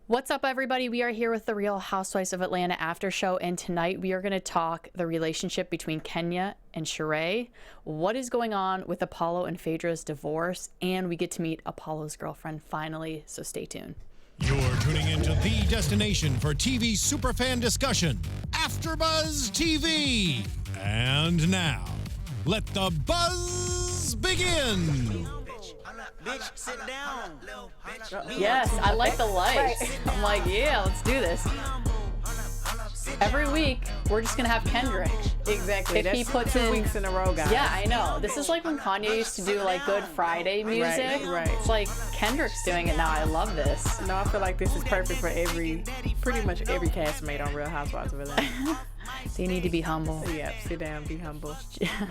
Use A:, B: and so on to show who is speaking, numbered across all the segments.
A: What's up, everybody? We are here with the Real Housewives of Atlanta after show, and tonight we are going to talk the relationship between Kenya and Sheree, what is going on with Apollo and Phaedra's divorce, and we get to meet Apollo's girlfriend finally, so stay tuned.
B: You're tuning into the destination for TV superfan discussion, AFTERBUZZ TV. And now, let the buzz begin.
C: Bitch, sit down.
A: Yes, I like the lights. I'm like, yeah, let's do this. Every week, we're just going to have Kendrick.
D: Exactly.
A: If he puts
D: 2
A: in
D: weeks in a row, guys.
A: Yeah, I know. This is like when Kanye used to do like Good Friday music.
D: Right.
A: It's like Kendrick's doing it now. I love this.
D: No, I feel like this is perfect for pretty much every castmate on Real Housewives of Atlanta.
A: They need to be humble.
D: Yeah, sit down, be humble.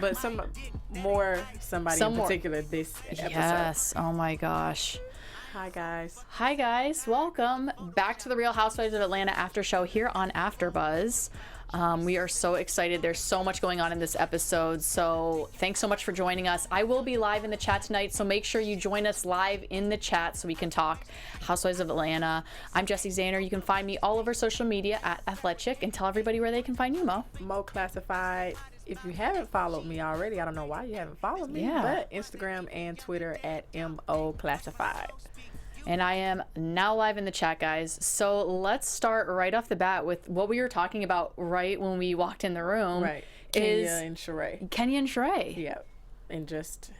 D: But somebody in particular this episode.
A: Yes. Oh my gosh.
D: Hi guys.
A: Hi guys. Welcome back to the Real Housewives of Atlanta after show here on AfterBuzz. We are so excited. There's so much going on in this episode. So thanks so much for joining us. I will be live in the chat tonight, so make sure you join us live in the chat so we can talk Housewives of Atlanta. I'm Jessie Zahner. You can find me all over social media at Athletic, and tell everybody where they can find you, Mo.
D: Mo Classified. If you haven't followed me already, I don't know why you haven't followed me, but Instagram and Twitter at MO Classified.
A: And I am now live in the chat, guys. So let's start right off the bat with what we were talking about right when we walked in the room.
D: Right. Kenya and Sheree. Yep. And just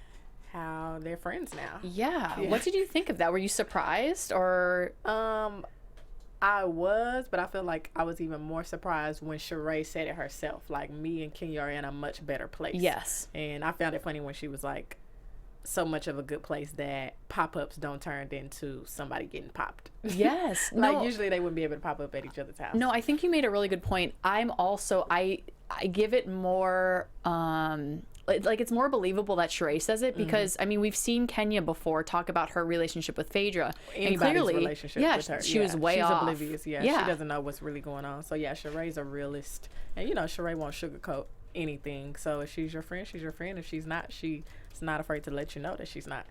D: how they're friends now.
A: Yeah. What did you think of that? Were you surprised or?
D: I was, but I feel like I was even more surprised when Sheree said it herself. Like, me and Kenya are in a much better place.
A: Yes.
D: And I found it funny when she was like, so much of a good place that pop-ups don't turn into somebody getting popped.
A: Yes.
D: Like, usually they wouldn't be able to pop up at each other's house.
A: No, I think you made a really good point. I'm also, I give it more, like it's more believable that Sheree says it because, I mean, we've seen Kenya before talk about her relationship with Phaedra.
D: Anybody's
A: and clearly,
D: relationship with her.
A: She was way off.
D: She's oblivious. Yeah, she doesn't know what's really going on. So, yeah, Sheree's a realist. And, you know, Sheree won't sugarcoat anything. So, if she's your friend, she's your friend. If she's not, she's not afraid to let you know that she's not.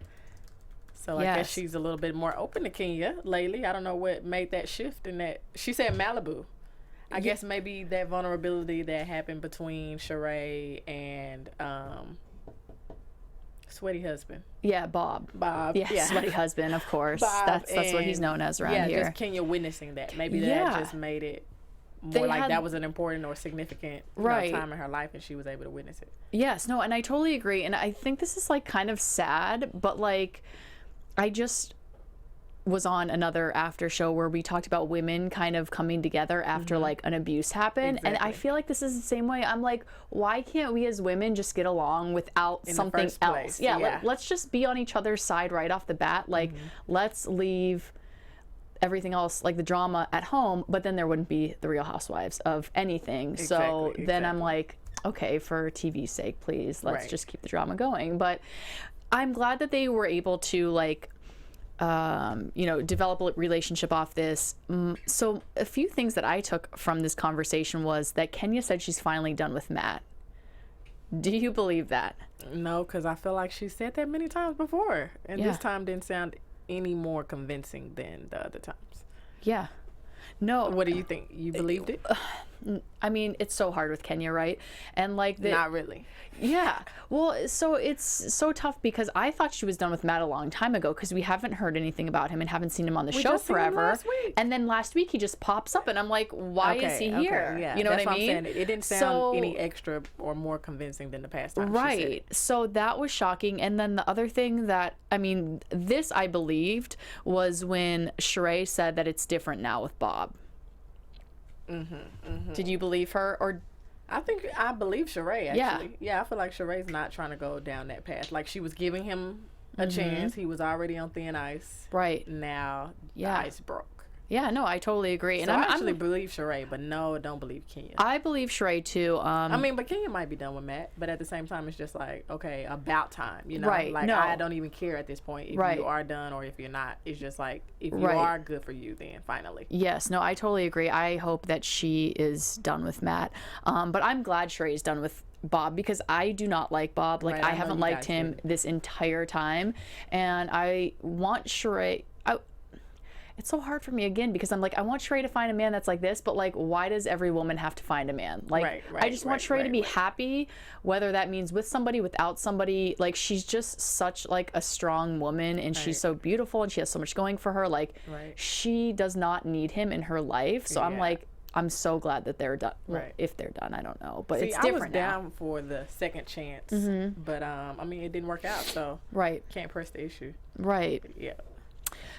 D: So I guess she's a little bit more open to Kenya lately. I don't know what made that shift in that. She said Malibu. I guess maybe that vulnerability that happened between Sheree and Sweaty Husband.
A: Yeah, Bob. Yeah, Sweaty Husband, of course. That's what he's known as around here.
D: Yeah, just Kenya witnessing that. Maybe that just made it more like that was an important or significant time in her life, and she was able to witness it.
A: Yes, no, and I totally agree. And I think this is like kind of sad, but like I just was on another after show where we talked about women kind of coming together after like an abuse happened. And I feel like this is the same way. I'm like, why can't we as women just get along without something else? Yeah, let's just be on each other's side right off the bat. Like, let's leave everything else, like the drama, at home, but then there wouldn't be the Real Housewives of anything. So then I'm like, okay, for TV's sake, please, let's just keep the drama going. But I'm glad that they were able to like develop a relationship off this. So a few things that I took from this conversation was that Kenya said she's finally done with Matt. Do you believe that?
D: No, because I feel like she said that many times before, and this time didn't sound any more convincing than the other times.
A: Yeah. No.
D: What do you think? You believed it?
A: I mean, it's so hard with Kenya, right? And like
D: not really.
A: Yeah. Well, so it's so tough because I thought she was done with Matt a long time ago because we haven't heard anything about him and haven't seen him on the show forever. And then last week he just pops up and I'm like, why is he here?
D: Yeah.
A: You know
D: what
A: I mean?
D: I'm saying. It didn't sound any extra or more convincing than the past time.
A: Right. So that was shocking. And then the other thing that, I mean, this I believed was when Sheree said that it's different now with Bob. Did you believe her? Or
D: I think I believe Sheree, actually. Yeah, I feel like Sheree's not trying to go down that path. Like, she was giving him a chance. He was already on thin ice.
A: Right.
D: Now the ice broke.
A: Yeah, no, I totally agree.
D: So I actually believe Sheree, but no, don't believe Kenya.
A: I believe Sheree too.
D: I mean, but Kenya might be done with Matt, but at the same time, it's just like, okay, about time, you know?
A: Right.
D: Like, I don't even care at this point if you are done or if you're not. It's just like, if you are, good for you then, finally.
A: Yes, no, I totally agree. I hope that she is done with Matt. But I'm glad Sheree is done with Bob because I do not like Bob. Like, I haven't liked him this entire time. And I want Sheree... it's so hard for me again because I'm like, I want Sheree to find a man that's like this, but like, why does every woman have to find a man? Like, I just want Sheree to be happy, whether that means with somebody, without somebody. Like, she's just such like a strong woman, and she's so beautiful, and she has so much going for her. Like, she does not need him in her life. So I'm like, I'm so glad that they're done. Well, if they're done, I don't know, but it's different. I was
D: down for the second chance, but I mean, it didn't work out, so can't press the issue. Yeah.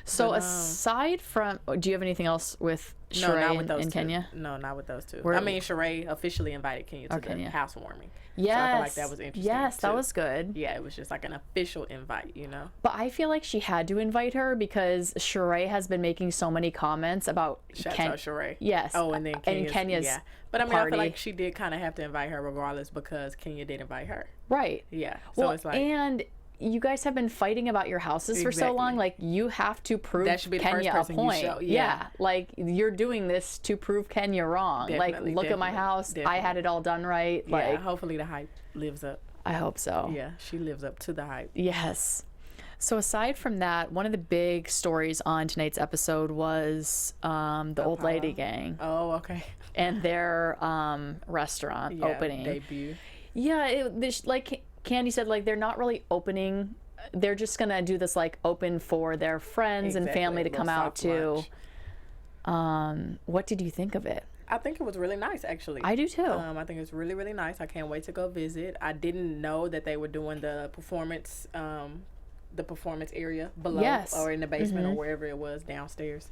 A: So aside from, do you have anything else with Sheree and Kenya?
D: No, not with those two. I mean, Sheree officially invited Kenya to the housewarming.
A: Yes.
D: So I feel like that was interesting.
A: Yes, that was good.
D: Yeah, it was just like an official invite, you know?
A: But I feel like she had to invite her because Sheree has been making so many comments about
D: Sheree.
A: Yes.
D: Oh, and then Kenya's
A: yeah.
D: But I mean, I feel like she did kind of have to invite her regardless because Kenya did invite her.
A: Right.
D: Yeah. So it's like,
A: and you guys have been fighting about your houses for so long. Like, you have to prove
D: that should be the
A: Kenya
D: first
A: a
D: person
A: point.
D: You show.
A: Yeah. Like, you're doing this to prove Kenya wrong.
D: Definitely,
A: like, look at my house. I had it all done right.
D: Yeah,
A: like,
D: hopefully the hype lives up.
A: I hope so.
D: Yeah, she lives up to the hype.
A: Yes. So aside from that, one of the big stories on tonight's episode was the Old Lady Gang.
D: Oh, okay.
A: And their restaurant opening.
D: Debut.
A: Yeah, like Candy said, like, they're not really opening. They're just gonna do this like open for their friends and family to come out to. What did you think of it?
D: I think it was really nice, actually.
A: I do too.
D: I think it's really, really nice. I can't wait to go visit. I didn't know that they were doing the performance area below or in the basement or wherever it was downstairs.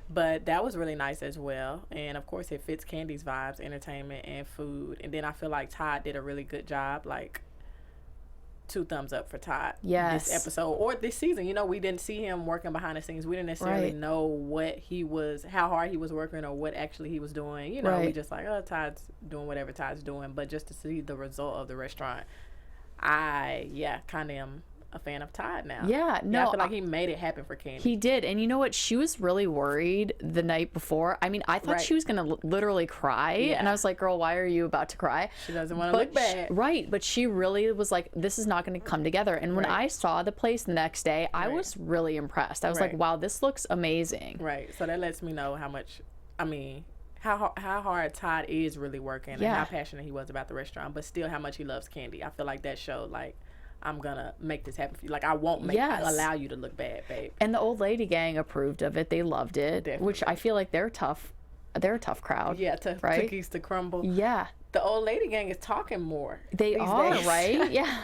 D: But that was really nice as well. And of course, it fits Candy's vibes, entertainment and food. And then I feel like Todd did a really good job. Like, 2 thumbs up for Todd this episode or this season. You know, we didn't see him working behind the scenes. We didn't necessarily know how hard he was working or what actually he was doing. You know, we just like, oh, Todd's doing whatever Todd's doing. But just to see the result of the restaurant, I kind of am a fan of Todd now.
A: Yeah, no,
D: I feel like he made it happen for Candy.
A: He did. And you know what? She was really worried the night before. I mean, I thought she was going to literally cry. And I was like, girl, why are you about to cry?
D: She doesn't want to look bad.
A: But she really was like, this is not going to come together. And when I saw the place the next day, I was really impressed. I was like, wow, this looks amazing.
D: Right. So that lets me know how much, I mean, how hard Todd is really working and how passionate he was about the restaurant, but still how much he loves Candy. I feel like that showed, like, I'm gonna make this happen for you. Like, I won't allow you to look bad, babe.
A: And the Old Lady Gang approved of it. They loved it.
D: Definitely.
A: Which I feel like they're tough. They're a tough crowd.
D: Yeah, cookies to crumble.
A: Yeah.
D: The Old Lady Gang is talking more.
A: They are,
D: days.
A: Right? Yeah.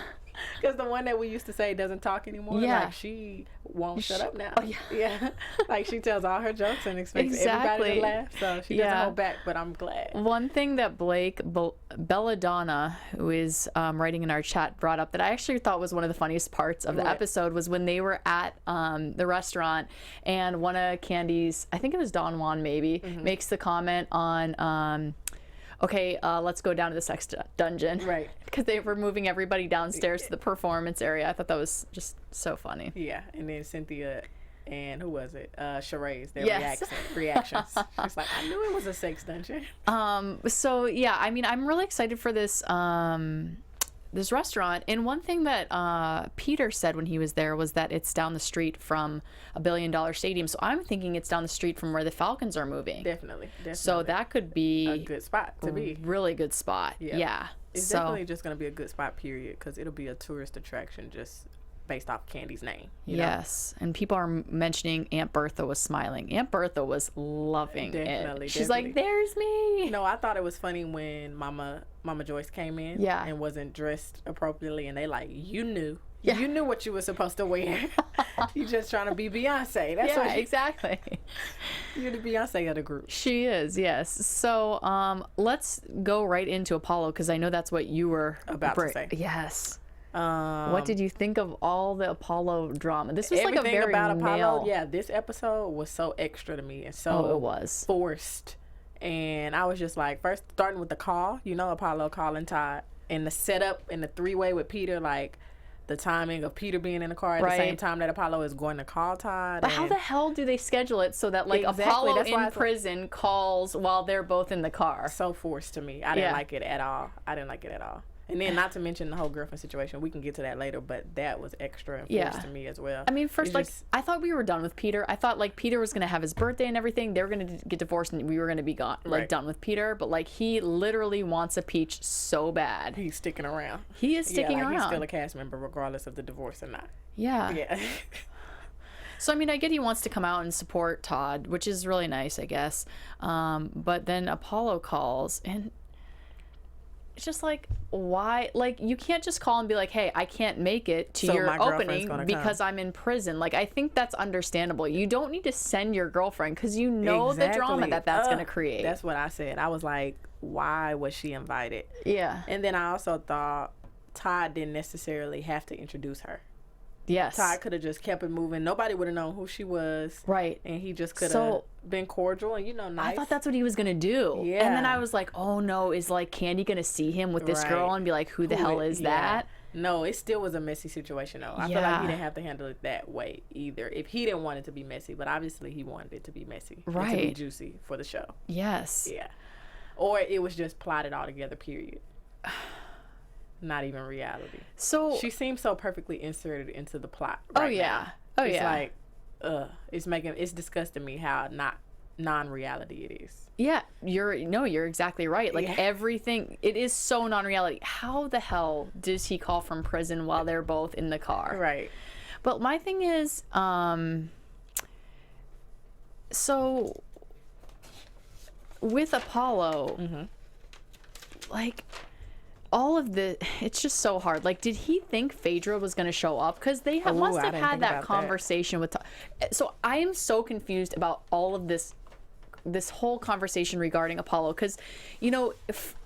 D: Because the one that we used to say doesn't talk anymore, like, she won't shut up now. Yeah. Like, she tells all her jokes and expects everybody to laugh. So she doesn't hold back, but I'm glad.
A: One thing that Blake Belladonna, who is writing in our chat, brought up that I actually thought was one of the funniest parts of the episode was when they were at the restaurant and one of Candy's, I think it was Don Juan maybe, makes the comment on... okay, let's go down to the sex dungeon. Right. Because they were moving everybody downstairs to the performance area. I thought that was just so funny.
D: Yeah, and then Cynthia and who was it? Sheree's, their reactions. She's like, I knew it was a sex dungeon.
A: So, yeah, I mean, I'm really excited for this this restaurant. And one thing that Peter said when he was there was that it's down the street from a $1 billion stadium. So I'm thinking it's down the street from where the Falcons are moving.
D: Definitely.
A: So that could be
D: a good spot to be.
A: Really good spot. Yeah.
D: It's definitely just going to be a good spot, period, because it'll be a tourist attraction just based off Candy's name. You know? And
A: people are mentioning Aunt Bertha was smiling. Aunt Bertha was loving it. She's like, there's me.
D: You know, I thought it was funny when Mama Joyce came in and wasn't dressed appropriately, and they like, you knew. Yeah. You knew what you were supposed to wear. You just trying to be Beyonce. That's what
A: exactly.
D: You're the Beyonce of the group.
A: She is, yes. So let's go right into Apollo, because I know that's what you were
D: about to say.
A: Yes. What did you think of all the Apollo drama? This was like a very
D: about Apollo.
A: male.
D: Yeah, this episode was so extra to me and so
A: it was
D: forced. And I was just like, first starting with the call, you know, Apollo calling Todd, and the setup and the 3-way with Peter, like the timing of Peter being in the car at the same time that Apollo is going to call Todd.
A: But how the hell do they schedule it so that like Apollo in prison calls while they're both in the car?
D: So forced to me. I didn't like it at all. And then not to mention the whole girlfriend situation. We can get to that later, but that was extra enforced to me as well.
A: I mean, first,
D: It's
A: like,
D: just-
A: I thought we were done with Peter. I thought, like, Peter was going to have his birthday and everything. They were going to get divorced and we were going to be gone, like,
D: Right.
A: done with Peter. But, like, he literally wants a peach so bad.
D: he's sticking around.
A: He is sticking
D: He's
A: around.
D: still a cast member regardless of the divorce or not.
A: Yeah.
D: Yeah.
A: So, I mean, I get he wants to come out and support Todd, which is really nice, I guess. But then Apollo calls, and it's just like, why? Like, you can't just call and be like, hey, I can't make it to
D: So my
A: your
D: girlfriend's
A: opening
D: gonna
A: because
D: come.
A: I'm in prison. Like, I think that's understandable. You don't need to send your girlfriend because you know the drama
D: Exactly.
A: that's going to create.
D: That's what I said. I was like, why was she invited?
A: Yeah.
D: And then I also thought Todd didn't necessarily have to introduce her.
A: Yes.
D: Todd could have just kept it moving. Nobody would have known who she was.
A: Right.
D: And he just could have
A: So-
D: been cordial and, nice.
A: I thought that's what he was gonna do.
D: Yeah.
A: And then I was like, oh no, is like Candy gonna see him with this girl
D: Right.
A: and be like, who the hell is
D: Yeah.
A: that?
D: No, it still was a messy situation, though. I feel like
A: Yeah.
D: he didn't have to handle it that way either. If he didn't want it to be messy, but obviously he wanted it to be messy. And to be
A: Right.
D: juicy for the show.
A: Yes.
D: Yeah. Or it was just plotted all together, period. Not even reality.
A: So
D: She seems so perfectly inserted into the plot.
A: Oh,
D: right
A: yeah.
D: now.
A: Oh,
D: it's
A: yeah.
D: like, it's disgusting me how not non-reality it is.
A: yeah, you're exactly right. Like
D: Yeah.
A: everything, it is so non-reality. How the hell does he call from prison while they're both in the car?
D: Right.
A: But my thing is, so with Apollo, like all of it's just so hard. Like, did he think Phaedra was going to show up? Because they must
D: I
A: have
D: didn't
A: had
D: think
A: that
D: about that.
A: conversation with. So I am so confused about all of this whole conversation regarding Apollo. Because, if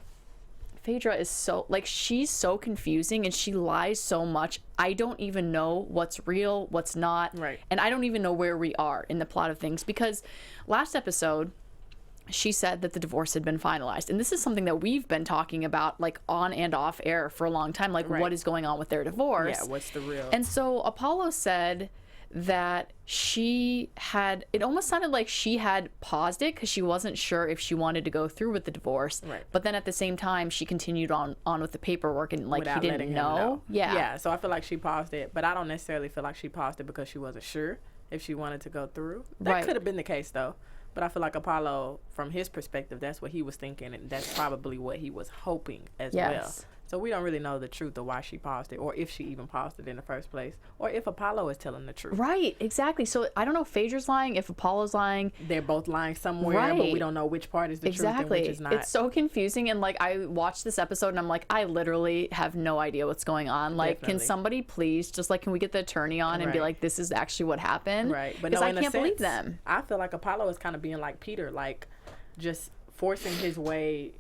A: Phaedra is so, like, she's so confusing and she lies so much. I don't even know what's real, what's not.
D: Right.
A: And I don't even know where we are in the plot of things. Because last episode, she said that the divorce had been finalized. And this is something that we've been talking about, like, on and off air for a long time. Like,
D: Right.
A: what is going on with their divorce?
D: Yeah, what's the real?
A: And so Apollo said that it almost sounded like she had paused it because she wasn't sure if she wanted to go through with the divorce.
D: Right.
A: But then at the same time, she continued on with the paperwork and, like,
D: without
A: he didn't
D: letting him
A: know. Yeah.
D: Yeah, so I feel like she paused it, but I don't necessarily feel like she paused it because she wasn't sure if she wanted to go through. That
A: Right.
D: could have been the case, though. But I feel like Apollo, from his perspective, that's what he was thinking, and that's probably what he was hoping as well.
A: Yes.
D: So we don't really know the truth of why she paused it, or if she even paused it in the first place, or if Apollo is telling the truth.
A: Right, exactly. So I don't know if Phaedra's lying, if Apollo's lying.
D: They're both lying somewhere, but
A: Right.
D: we don't know which part is the truth
A: Exactly.
D: and which is not.
A: It's so confusing. And, like, I watched this episode and I'm like, I literally have no idea what's going on. Like, can
D: Definitely.
A: somebody please just, like, can we get the attorney on and be
D: Right.
A: like, this is actually what happened?
D: Right, but
A: Because
D: no,
A: I
D: in a
A: can't believe
D: sense,
A: them.
D: I feel like Apollo is kind of being like Peter, like just forcing his way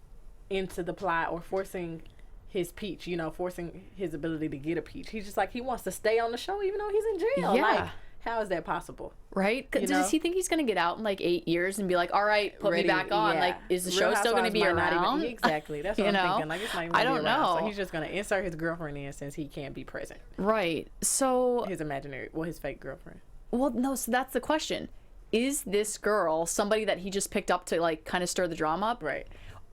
D: into the plot, or forcing his peach, forcing his ability to get a peach. He's just like, he wants to stay on the show even though he's in jail.
A: Yeah.
D: Like, how is that possible?
A: Right?
D: You know?
A: Does he think he's going to get out in, like, 8 years and be like, all right, put
D: Ready-
A: me back on?
D: yeah.
A: Like, is the
D: Real
A: show still going to
D: Housewives
A: be
D: might not
A: around?
D: even- exactly. That's what
A: You
D: I'm
A: know?
D: thinking. Like, it's not even
A: I
D: gonna
A: don't
D: be around.
A: know.
D: So he's just going to insert his girlfriend in since he can't be present.
A: Right. So,
D: His imaginary, his fake girlfriend.
A: well, no, so that's the question. Is this girl somebody that he just picked up to, like, kind of stir the drama up?
D: Right.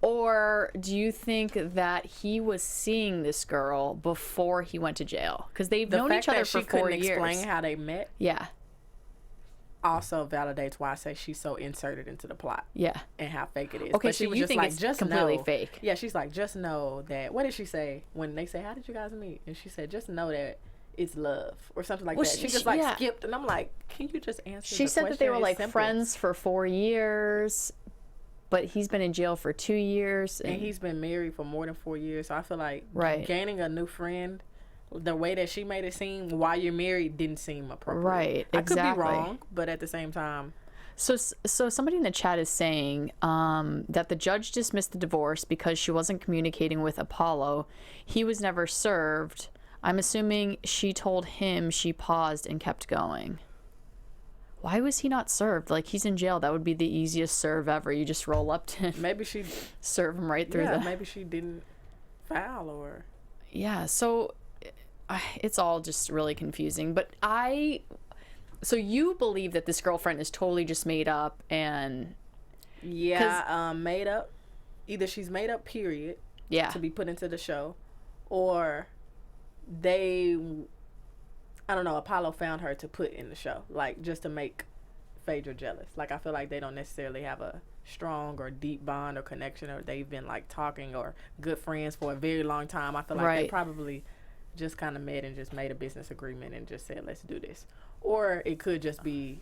A: Or do you think that he was seeing this girl before he went to jail? Because they've
D: The
A: known
D: fact
A: each other
D: that
A: for
D: she
A: 4
D: couldn't
A: years.
D: explain how they met
A: Yeah.
D: also validates why I say she's so inserted into the plot.
A: Yeah.
D: And how fake it is.
A: Okay,
D: But
A: so
D: she was
A: you
D: just
A: think
D: like,
A: it's
D: just
A: completely
D: know,
A: fake?
D: Yeah, she's like, just know that. What did she say when they say, how did you guys meet? And she said, just know that it's love, or something like
A: Well,
D: that. She just
A: yeah.
D: skipped, and I'm like, can you just answer?
A: She
D: the
A: said that they
D: question?
A: were,
D: It's
A: like,
D: simple.
A: friends for 4 years, but he's been in jail for 2 years.
D: and he's been married for more than 4 years. So I feel like
A: Right.
D: gaining a new friend, the way that she made it seem while you're married didn't seem appropriate.
A: Right,
D: I could be
A: exactly.
D: wrong, but at the same time,
A: So somebody in the chat is saying that the judge dismissed the divorce because she wasn't communicating with Apollo. He was never served. I'm assuming she told him she paused and kept going. Why was he not served? Like, he's in jail. That would be the easiest serve ever. You just roll up to him,
D: maybe she,
A: serve him right through the...
D: maybe she didn't file, or
A: Yeah, so it's all just really confusing. But so you believe that this girlfriend is totally just made up and...
D: yeah, made up. Either she's made up, period,
A: Yeah.
D: to be put into the show, or they, I don't know, Apollo found her to put in the show, like just to make Phaedra jealous. Like I feel like they don't necessarily have a strong or deep bond or connection, or they've been like talking or good friends for a very long time. I feel like they probably just kind of met and just made a business agreement and just said, let's do this. Or it could just be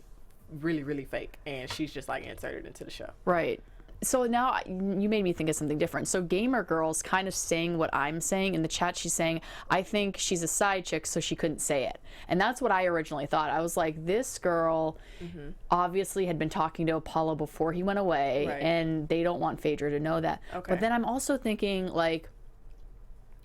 D: really, really fake and she's just like inserted into the show.
A: Right. So now you made me think of something different. So Gamer Girl's kind of saying what I'm saying in the chat. She's saying, I think she's a side chick, so she couldn't say it. And that's what I originally thought. I was like, this girl obviously had been talking to Apollo before he went away, and they don't want Phaedra to know that. But then I'm also thinking, like,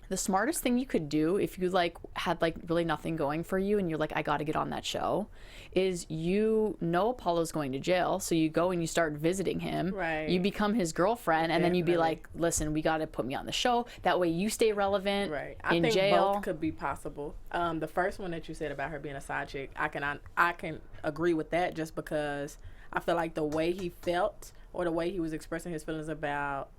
A: the smartest thing you could do if you like had like really nothing going for you and you're like, I got to get on that show, is you know Apollo's going to jail, so you go and you start visiting him. You become his girlfriend, and then you be like, listen, we got to put me on the show. That way you stay relevant
D: I
A: in
D: think
A: jail.
D: both could be possible. The first one that you said about her being a side chick, I can agree with that, just because I feel like the way he felt or the way he was expressing his feelings about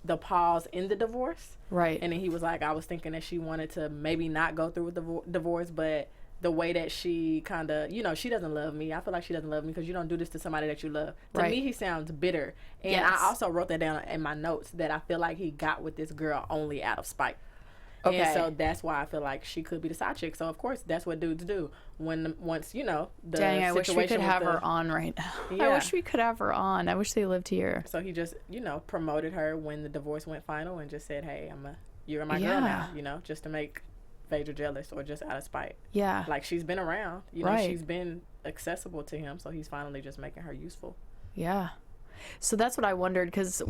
D: the pause in the divorce, and then he was like, I was thinking that she wanted to maybe not go through with the divorce, but the way that she kind of, you know, she doesn't love me. I feel like she doesn't love me because you don't do this to somebody that you love. To me, he sounds bitter, and I also wrote that down in my notes, that I feel like he got with this girl only out of spite. And so that's why I feel like she could be the side chick. So of course that's what dudes do once you know the
A: Dang, I wish we could have
D: her
A: her on right now. I wish we could have her on. I wish they lived here.
D: So he just, you know, promoted her when the divorce went final and just said, hey, you're my girl now, you know, just to make Phaedra jealous or just out of spite. Like she's been around, you know, she's been accessible to him, so he's finally just making her useful.
A: So that's what I wondered, because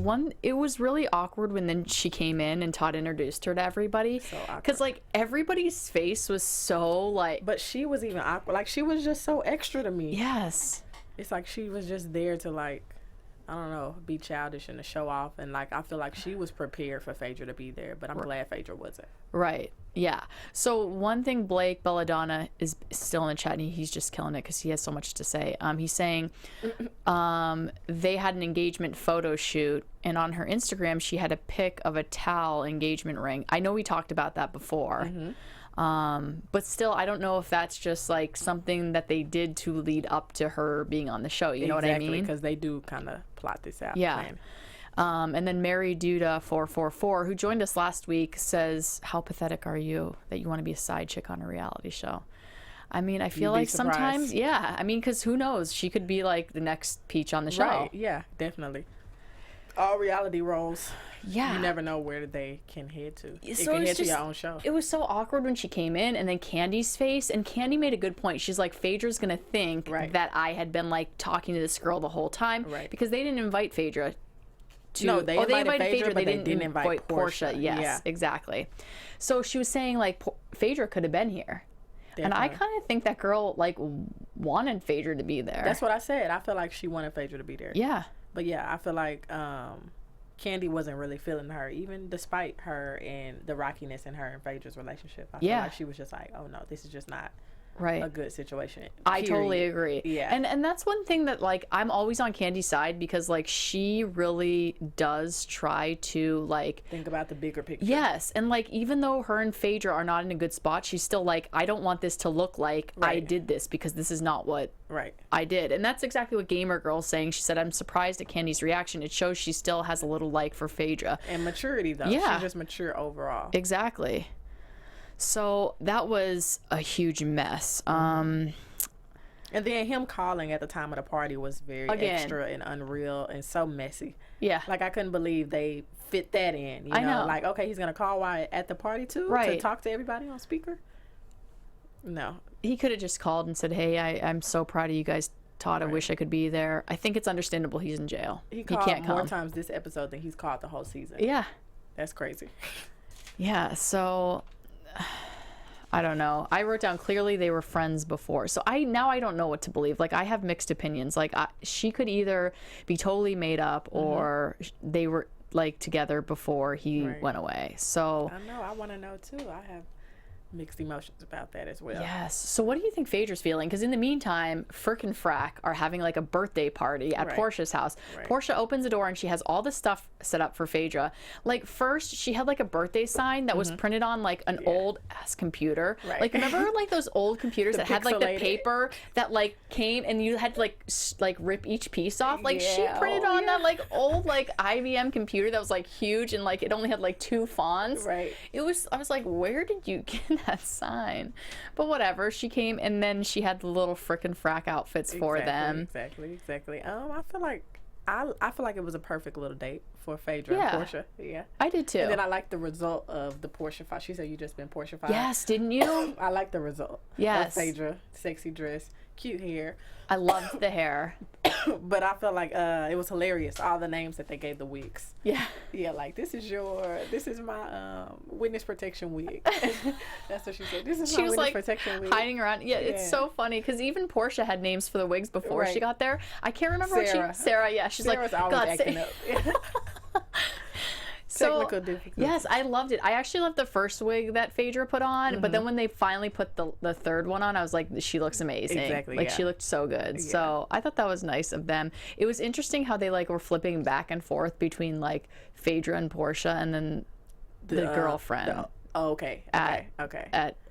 A: it was really awkward when then she came in and Todd introduced her to everybody. Because like everybody's face was so like,
D: but she was even awkward. Like she was just so extra to me. It's like she was just there to like, I don't know, be childish and to show off, and like I feel like she was prepared for Phaedra to be there, but I'm glad Phaedra wasn't.
A: So one thing, Blake Belladonna is still in the chat, and he's just killing it because he has so much to say. He's saying they had an engagement photo shoot, and on her Instagram she had a pic of a towel engagement ring. I know we talked about that before, but still I don't know if that's just like something that they did to lead up to her being on the show. You know what I mean?
D: Because they do kind of plot this out.
A: And then Mary Duda 444, who joined us last week, says, how pathetic are you that you want to be a side chick on a reality show? I mean, I feel like sometimes, I mean, because who knows? She could be like the next Peach on the show.
D: Definitely. All reality roles, you never know where they can head to. It can head to your own show.
A: It was so awkward when she came in, and then Candy's face, and Candy made a good point. She's like, Phaedra's going to think that I had been like talking to this girl the whole time, because they didn't invite Phaedra.
D: No, they invited Phaedra, but they didn't invite Portia.
A: Yes, exactly. So she was saying like Phaedra could have been here. And I kind of think that girl like wanted Phaedra to be there.
D: That's what I said. I feel like she wanted Phaedra to be there. But I feel like Candy wasn't really feeling her, even despite her and the rockiness in her and Phaedra's relationship. I feel like she was just like, oh no, this is just not a good situation.
A: I totally agree. And that's one thing that like I'm always on Candy's side, because like she really does try to like
D: think about the bigger picture.
A: And like even though her and Phaedra are not in a good spot, she's still like, I don't want this to look like I did this, because this is not what I did. And that's exactly what Gamer Girl's saying. She said, I'm surprised at Candy's reaction. It shows she still has a little like for Phaedra.
D: And maturity though. She's just mature overall.
A: Exactly. So that was a huge mess.
D: And then him calling at the time of the party was very extra and unreal and so messy. Like I couldn't believe they fit that in. You know, like, okay, he's going to call while at the party too? To talk to everybody on speaker? No.
A: He could have just called and said, hey, I'm so proud of you guys, Todd. I wish I could be there. I think it's understandable he's in jail.
D: He called more times this episode than he's called the whole season. That's crazy.
A: So I don't know. I wrote down clearly they were friends before. So I don't know what to believe. Like I have mixed opinions. Like she could either be totally made up or they were like together before he went away. So
D: I know. I want to know too. I have mixed emotions about that as well.
A: Yes. So what do you think Phaedra's feeling? Because in the meantime, Frick and Frack are having like a birthday party at Portia's house. Portia opens the door and she has all this stuff set up for Phaedra. Like first, she had like a birthday sign that was printed on like an old ass computer. Like remember like those old computers that had like the paper that like came and you had to like rip each piece off. Like she printed on that like old like IBM computer that was like huge and like it only had like 2 fonts. It was. I was like, where did you get that sign? But whatever, she came and then she had the little frickin' frack outfits for them.
D: Exactly. I feel like it was a perfect little date for Phaedra and Portia. Yeah,
A: I did too.
D: And then I like the result of the Portia fight. She said you just been Portia fight.
A: Yes, didn't you?
D: I like the result.
A: Yes.
D: Of Phaedra, sexy dress, cute hair.
A: I loved the hair.
D: But I felt like it was hilarious, all the names that they gave the wigs. Yeah, like this is my witness protection wig. That's what she said. This is my witness protection wig.
A: Hiding around. Yeah, it's so funny because even Portia had names for the wigs before she got there. I can't remember Sarah. Yeah, she's
D: Sarah's
A: like,
D: always
A: God,
D: acting up. Technical difficulties.
A: Yes, I loved it. I actually loved the first wig that Phaedra put on, but then when they finally put the third one on, I was like, she looks amazing.
D: Exactly.
A: Like she looked so good. So I thought that was nice of them. It was interesting how they like were flipping back and forth between like Phaedra and Portia, and then the girlfriend.
D: Okay. At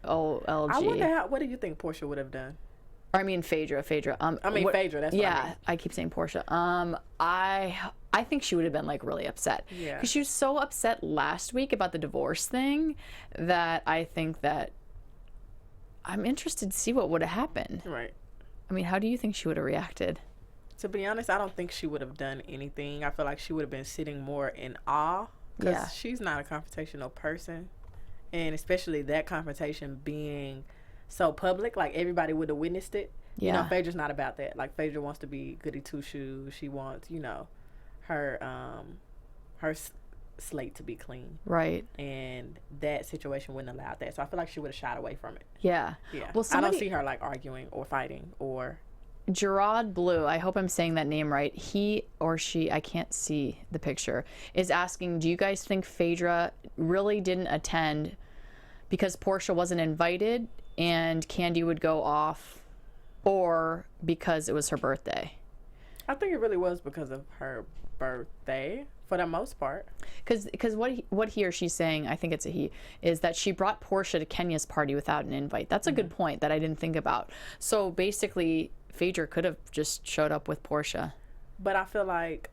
A: OLG.
D: I wonder what do you think Portia would have done?
A: Or I mean Phaedra. Phaedra.
D: Phaedra. That's what I mean.
A: I keep saying Portia. I think she would have been like really upset.
D: Yeah.
A: Because she was so upset last week about the divorce thing that I think that I'm interested to see what would have happened.
D: Right.
A: I mean, how do you think she would have reacted?
D: To be honest, I don't think she would have done anything. I feel like she would have been sitting more in awe because she's not a confrontational person, and especially that confrontation being so public, like everybody would have witnessed it. You know, Phaedra's not about that. Like Phaedra wants to be goody two shoes. She wants, you know, her slate to be clean.
A: Right.
D: And that situation wouldn't allow that. So I feel like she would have shied away from it.
A: Yeah.
D: Yeah.
A: Well,
D: I don't see her like arguing or fighting or.
A: Gerard Blue, I hope I'm saying that name right. He or she, I can't see the picture, is asking, do you guys think Phaedra really didn't attend because Portia wasn't invited and Candy would go off, or because it was her birthday?
D: I think it really was because of her birthday for the most part.
A: Because what he or she's saying, I think it's a he, is that she brought Portia to Kenya's party without an invite. That's a good point that I didn't think about. So basically, Phaedra could have just showed up with Portia.
D: But I feel like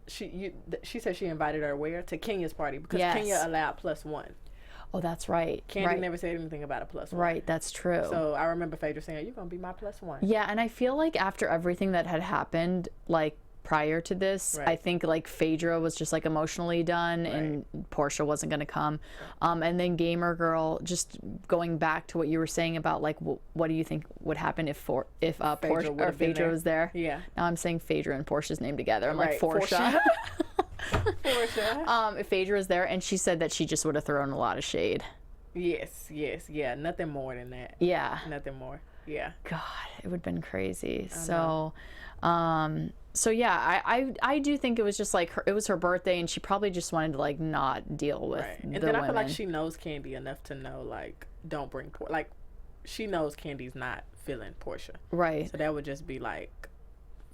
D: she said she invited her where? To Kenya's party because Kenya allowed +1.
A: Oh, that's right.
D: Candy never said anything about a +1.
A: Right, that's true.
D: So I remember Phaedra saying, you're going to be my +1.
A: Yeah, and I feel like after everything that had happened, like, prior to this, I think, like, Phaedra was just, like, emotionally done, and Portia wasn't going to come. And then Gamer Girl, just going back to what you were saying about, like, what do you think would happen if Portia or Phaedra was there?
D: Yeah.
A: Now I'm saying Phaedra and Portia's name together. I'm like, Portia. If Phaedra was there, and she said that she just would have thrown a lot of shade.
D: Yes, yeah, nothing more than that.
A: Yeah,
D: nothing more. Yeah.
A: God, it would have been crazy. So yeah, I do think it was just like it was her birthday, and she probably just wanted to like not deal with the
D: and then
A: women.
D: I feel like she knows Candy enough to know like don't bring like she knows Candy's not feeling Portia. Right. So that would just be like,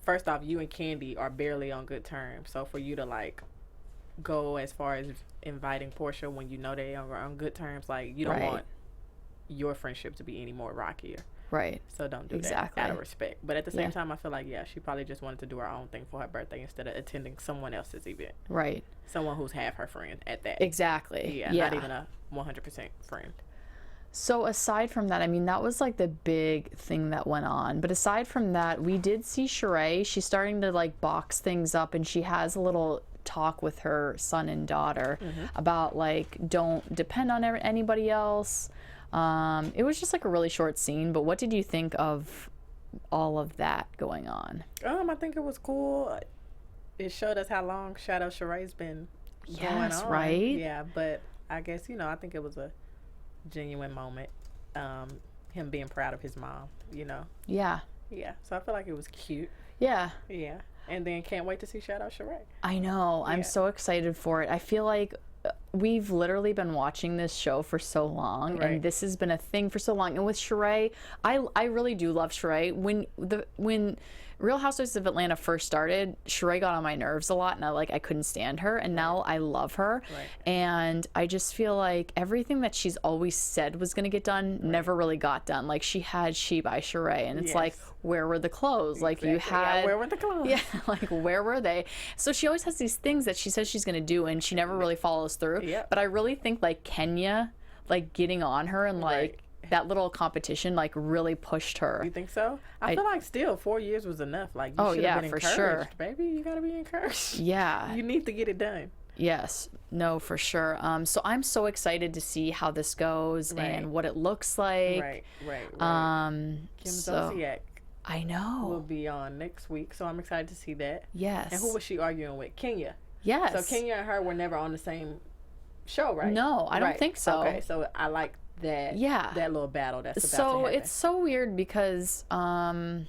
D: first off, you and Candy are barely on good terms. So for you to like go as far as inviting Portia when you know they are on good terms, like you don't want your friendship to be any more rockier. Right. So don't do that out of respect. But at the same time, I feel like, she probably just wanted to do her own thing for her birthday instead of attending someone else's event. Right. Someone who's half her friend at that. Exactly. Yeah. Not even a 100% friend.
A: So aside from that, I mean, that was like the big thing that went on. But aside from that, we did see Sheree. She's starting to like box things up, and she has a little talk with her son and daughter about like, don't depend on anybody else. It was just like a really short scene, but what did you think of all of that going on?
D: I think it was cool. It showed us how long Shadow Sheree's been going on.
A: Right?
D: Yeah, but I guess, I think it was a genuine moment. Him being proud of his mom, Yeah. Yeah, so I feel like it was cute. Yeah. Yeah. And then can't wait to see Shadow Sheree.
A: I know. I'm so excited for it. I feel like we've literally been watching this show for so long, and this has been a thing for so long. And with Sheree, I really do love Sheree. When Real Housewives of Atlanta first started, Sheree got on my nerves a lot, and I couldn't stand her. And now I love her, and I just feel like everything that she's always said was going to get done never really got done. Like, she had She by Sheree, and it's like, where were the clothes? Like, you had,
D: where were the clothes?
A: Yeah, like, where were they? So she always has these things that she says she's going to do, and she never really follows through. But I really think, like, Kenya, like, getting on her and like that little competition, like, really pushed her.
D: You think so? I feel like still 4 years was enough. Like, you should have been encouraged,
A: sure.
D: baby. You gotta be encouraged.
A: Yeah,
D: you need to get it done.
A: Yes, no, for sure. So I'm so excited to see how this goes and what it looks like.
D: Right. Kim Zolciak,
A: I know,
D: will be on next week, so I'm excited to see that.
A: Yes.
D: And who was she arguing with? Kenya.
A: Yes.
D: So Kenya and her were never on the same show, right?
A: No, I don't think so.
D: Okay, so I like that.
A: Yeah.
D: That little battle that's about
A: so
D: to happen.
A: it's so weird because I'm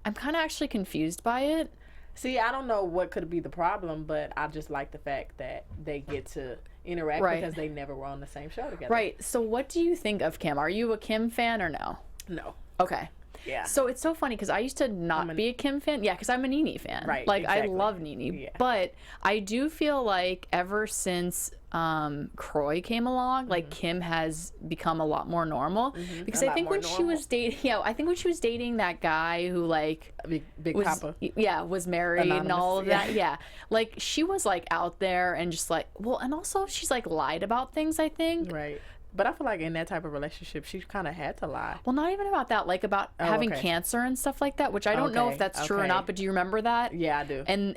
A: kind of actually confused by it.
D: See, I don't know what could be the problem, but I just like the fact that they get to interact because they never were on the same show together.
A: Right. So what do you think of Kim? Are you a Kim fan or no?
D: No.
A: Okay.
D: Yeah.
A: So it's so funny because I used to not be a Kim fan. Yeah, because I'm a Nene fan.
D: Right.
A: Like,
D: exactly.
A: I love Nene.
D: Yeah.
A: But I do feel like ever since Croy came along, like, Kim has become a lot more normal. Because I think when she was dating, I think when she was dating that guy who, like,
D: Big
A: was,
D: Papa.
A: Yeah, was married
D: Anonymous,
A: and all of that. Yeah. Like, she was, like, out there and just, like, well, and also she's, like, lied about things, I think.
D: Right. But I feel like in that type of relationship, she kind of had to lie.
A: Well, not even about that, like about having cancer and stuff like that, which I don't know if that's true or not, but do you remember that?
D: Yeah, I do.
A: And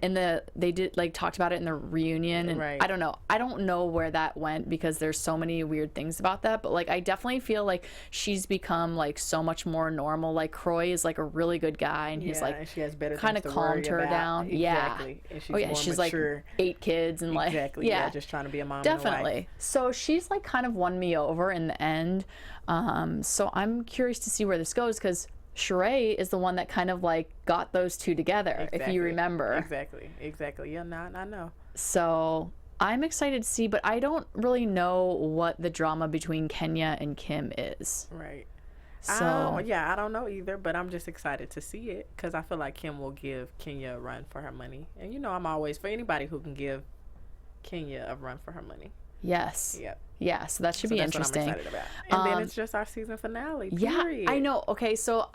A: they did, like, talked about it in the reunion, and I don't know. I don't know where that went because there's so many weird things about that, but, like, I definitely feel like she's become, like, so much more normal. Like, Croy is, like, a really good guy, and he's, like,
D: and she has better
A: kind of calmed her down.
D: Exactly. And she's
A: she's
D: mature.
A: like 8 kids and like
D: just trying to be a mom.
A: Definitely.
D: And a wife.
A: So she's, like, kind of won me over in the end. So I'm curious to see where this goes because Sheree is the one that kind of, like, got those two together, if you remember.
D: Exactly. Yeah, I know.
A: So I'm excited to see, but I don't really know what the drama between Kenya and Kim is.
D: Right.
A: So
D: I don't know either, but I'm just excited to see it because I feel like Kim will give Kenya a run for her money. And, you know, I'm always for anybody who can give Kenya a run for her money.
A: Yes.
D: Yep.
A: Yeah, so that should be interesting.
D: What I'm excited about. And then it's just our season finale. Period.
A: Yeah, I know. Okay, so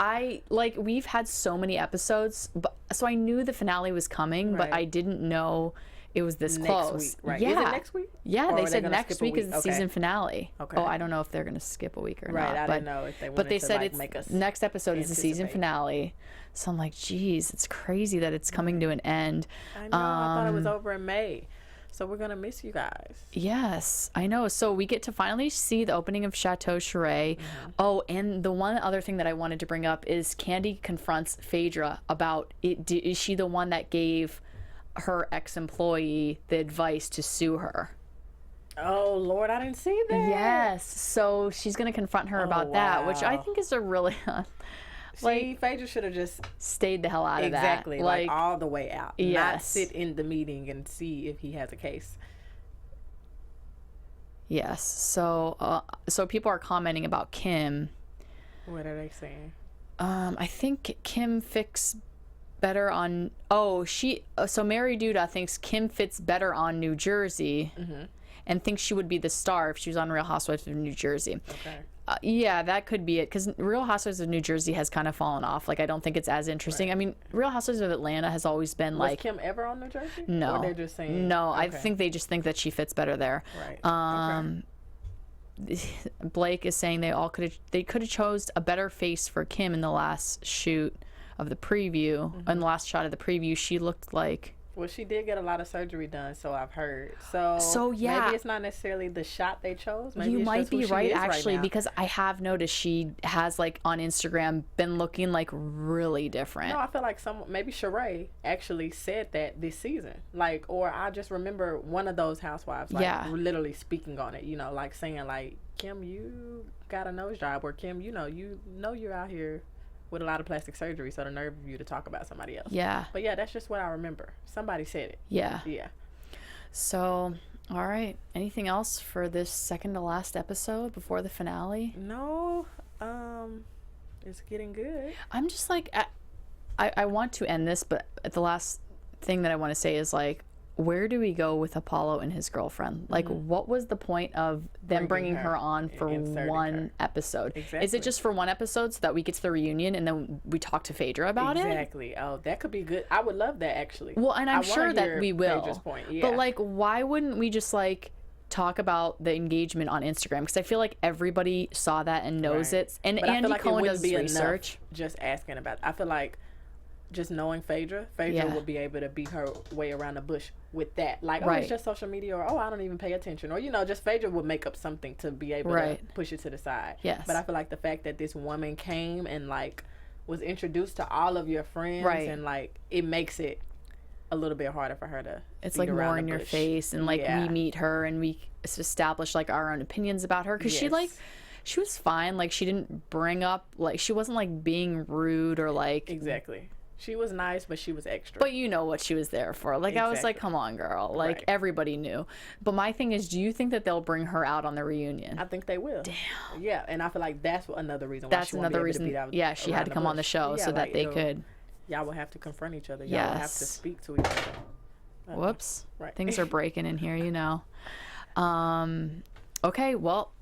A: we've had so many episodes, so I knew the finale was coming, but I didn't know it was this close.
D: Next week, right?
A: Yeah.
D: Is it next week?
A: Yeah,
D: Or
A: they
D: are
A: said
D: gonna
A: next
D: skip a
A: week is the season finale.
D: Okay.
A: Oh, I don't know if they're going to skip a week or not.
D: Right, I didn't know if they wanted
A: but they
D: to,
A: said
D: like,
A: it's
D: make us
A: next episode is the season
D: anticipate.
A: finale. So I'm like, geez, it's crazy that it's coming to an end.
D: I know. I thought it was over in May. So we're going to miss you guys.
A: Yes, I know. So we get to finally see the opening of Chateau Sheree. Oh, and the one other thing that I wanted to bring up is Candy confronts Phaedra about it. Is she the one that gave her ex-employee the advice to sue her?
D: Oh, Lord, I didn't see that.
A: Yes. So she's going to confront her about that, which I think is a really...
D: See, Phaedra should have just
A: stayed the hell out of that.
D: Exactly, like all the way out.
A: Yes.
D: Not sit in the meeting and see if he has a case.
A: Yes. So people are commenting about Kim.
D: What are they saying?
A: I think Kim fits better on... So Mary Duda thinks Kim fits better on New Jersey and thinks she would be the star if she was on Real Housewives of New Jersey.
D: Okay.
A: Yeah, that could be it, because Real Housewives of New Jersey has kind of fallen off. Like, I don't think it's as interesting. Right. I mean, Real Housewives of Atlanta has always been
D: Was Kim ever on New Jersey?
A: No.
D: Or they're just saying...
A: No, okay. I think they just think that she fits better there.
D: Right.
A: Blake is saying they could have chose a better face for Kim in the last shoot of the preview. In the last shot of the preview, she looked like...
D: Well, she did get a lot of surgery done, so I've heard. So
A: yeah,
D: maybe it's not necessarily the shot they chose. Maybe
A: you
D: it's
A: might
D: just who
A: be
D: she
A: right,
D: is
A: actually,
D: right now.
A: because I have noticed she has, like, on Instagram been looking like really different.
D: No, I feel like maybe Sheree actually said that this season, like, or I just remember one of those housewives, like, literally speaking on it, you know, like saying, like, Kim, you got a nose job, or Kim, you know you're out here with a lot of plastic surgery, so the nerve of you to talk about somebody else.
A: Yeah.
D: But yeah, that's just what I remember. Somebody said it.
A: Yeah.
D: Yeah.
A: So All right. Anything else for this second to last episode before the finale?
D: No, it's getting good.
A: I'm just like, I want to end this, but the last thing that I want to say is like, where do we go with Apollo and his girlfriend? Like, what was the point of them bringing her on for one episode?
D: Exactly.
A: Is it just for one episode so that we get to the reunion and then we talk to Phaedra about it?
D: Exactly. Oh, that could be good. I would love that, actually.
A: Well, and I'm sure that we will.
D: Phaedra's point. Yeah.
A: But like, why wouldn't we just like talk about the engagement on Instagram? Because I feel like everybody saw that and knows it. And
D: but
A: Andy Cohen does
D: be
A: research.
D: Just asking about it. I feel like just knowing Phaedra will be able to beat her way around the bush with that. Like, oh, it's just social media, or oh, I don't even pay attention, or just Phaedra would make up something to be able to push it to the side.
A: Yes.
D: But I feel like the fact that this woman came and like was introduced to all of your friends, and like it makes it a little bit harder for her to.
A: It's like more in your face, and like we meet her and we establish like our own opinions about her because she was fine. Like she didn't bring up like she wasn't like being rude or like
D: exactly. She was nice, but she was extra.
A: But you know what she was there for. Like, I was like, come on, girl. Like, everybody knew. But my thing is, do you think that they'll bring her out on the reunion?
D: I think they will.
A: Damn.
D: Yeah, and I feel like that's another reason why she won't be able to beat out
A: yeah, she had to come on the show so that they could.
D: Y'all will have to confront each other. Y'all will have to speak to each other.
A: Whoops.
D: Right.
A: Things are breaking in here, you know. Okay, well,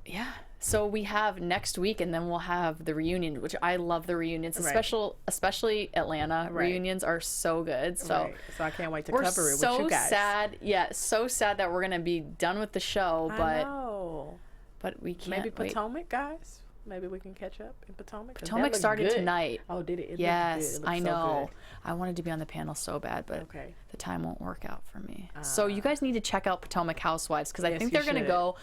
A: yeah. So we have next week, and then we'll have the reunion, which I love the reunions, especially Atlanta reunions are so good. So,
D: so I can't wait to cover it with you guys.
A: We're so sad, so sad that we're gonna be done with the show, but we can't.
D: Maybe Potomac, guys. Maybe we can catch up in Potomac.
A: Potomac started tonight.
D: Oh, did it?
A: Yes, I know. I wanted to be on the panel so bad, but the time won't work out for me. So you guys need to check out Potomac Housewives because I think they're gonna go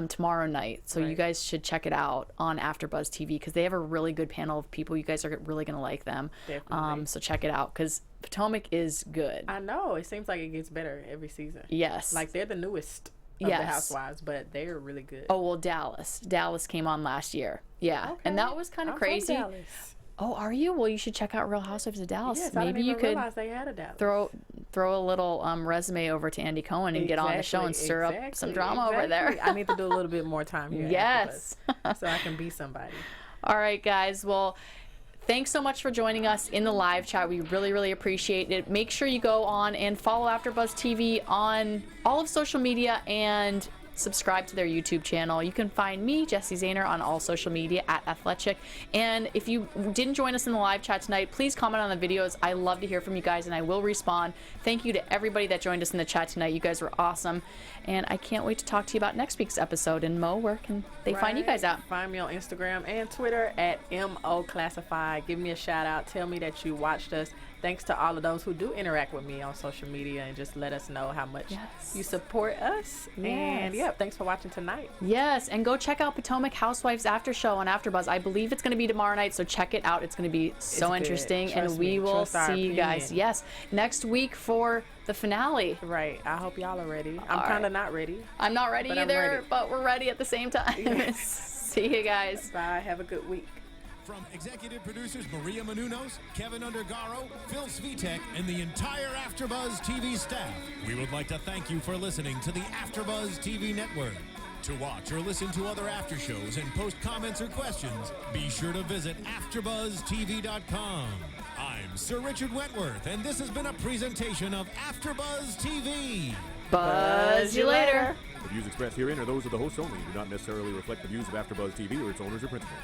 A: tomorrow night. So you guys should check it out on AfterBuzz TV because they have a really good panel of people. You guys are really gonna like them.
D: Definitely.
A: So check it out because Potomac is good.
D: I know. It seems like it gets better every season.
A: Yes.
D: Like they're the newest of the Housewives, but they're really good.
A: Oh well, Dallas came on last year. Yeah, and that was kind of crazy.
D: From Dallas.
A: Oh, are you? Well, you should check out Real Housewives of Dallas.
D: Yes,
A: maybe
D: I didn't
A: you
D: even
A: could
D: realize they had a Dallas.
A: throw a little resume over to Andy Cohen and get on the show and stir up some drama over there.
D: I need to do a little bit more time here.
A: Yes,
D: so I can be somebody.
A: All right, guys. Well, thanks so much for joining us in the live chat. We really, really appreciate it. Make sure you go on and follow AfterBuzz TV on all of social media and subscribe to their YouTube channel. You can find me, Jessie Zahner, on all social media at Athletic. And if you didn't join us in the live chat tonight, please comment on the videos. I love to hear from you guys and I will respond. Thank you to everybody that joined us in the chat tonight. You guys were awesome. And I can't wait to talk to you about next week's episode. And Mo, where can they find you guys out?
D: Find me on Instagram and Twitter at MO Classified. Give me a shout out. Tell me that you watched us. Thanks to all of those who do interact with me on social media and just let us know how much you support us. And thanks for watching tonight.
A: Yes, and go check out Potomac Housewives After Show on AfterBuzz. I believe it's going to be tomorrow night, so check it out. It's going to be so interesting, and we will see you guys. Yes, next week for the finale.
D: Right. I hope y'all are ready. I'm kind of not ready.
A: I'm not ready either, but we're ready at the same time. See you guys.
D: Bye. Have a good week.
B: From executive producers Maria Menounos, Kevin Undergaro, Phil Svitek, and the entire AfterBuzz TV staff, we would like to thank you for listening to the AfterBuzz TV network. To watch or listen to other after shows and post comments or questions, be sure to visit AfterBuzzTV.com. I'm Sir Richard Wentworth, and this has been a presentation of AfterBuzz TV.
A: Buzz you later.
E: The views expressed herein are those of the hosts only and do not necessarily reflect the views of AfterBuzz TV or its owners or principals.